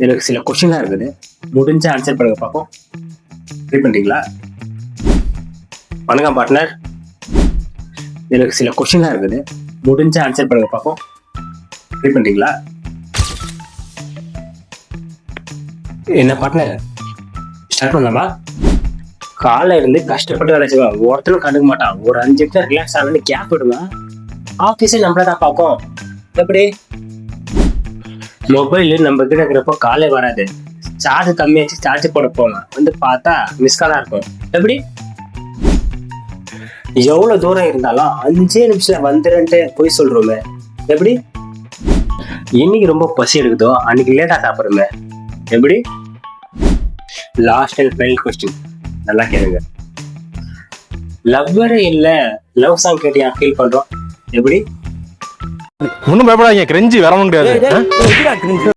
எனக்கு சில கொஸ்டின்லாம் இருக்குது, முடிஞ்ச ஆன்சர் பண்ணுங்க பார்ப்போம். ட்ரை பண்ணுறீங்களா? வணக்கம் பார்ட்னர். எனக்கு சில கொஸ்டின்லாம் இருக்குது, முடிஞ்ச ஆன்சர் பண்ணுங்க பார்ப்போம். ட்ரை பண்ணுறீங்களா? என்ன பார்ட்னர், ஸ்டார்ட் பண்ணலாமா? காலைல இருந்து கஷ்டப்பட்டு வேலை செய்வான், ஒருத்தரும் கண்டுக்க மாட்டான். ஒரு 5 நிமிஷம் ரிலாக்ஸ் ஆகணும்னு கேப் விடுவேன். ஆஃபீஸே நம்மள தான் பார்க்கும். எப்படி மொபைல் நம்ம கிட்ட இருக்கிறப்போ காலே வராது, சார்ஜ் கம்மியாச்சு சார்ஜ் போட போவேன், வந்து பார்த்தா மிஸ் காலா இருக்கும். எப்படி எவ்வளவு தூரம் இருந்தாலும் 5 நிமிஷத்துல வந்துருன்ட்டு போய் சொல்றோமே. எப்படி இன்னைக்கு ரொம்ப பசி எடுக்குதோ அன்னைக்கு லேட்டா சாப்பிடுறோமே. எப்படி லாஸ்ட் அண்ட் ஃபைனல் கொஸ்டின், நல்லா கேளுங்க. லவ்வரே இல்ல, லவ் சாங் கேட்டு ஃபீல் பண்றோம். எப்படி ஒன்னும் பயப்படாதீங்க, கிரெஞ்சி வரவும் கிடையாது.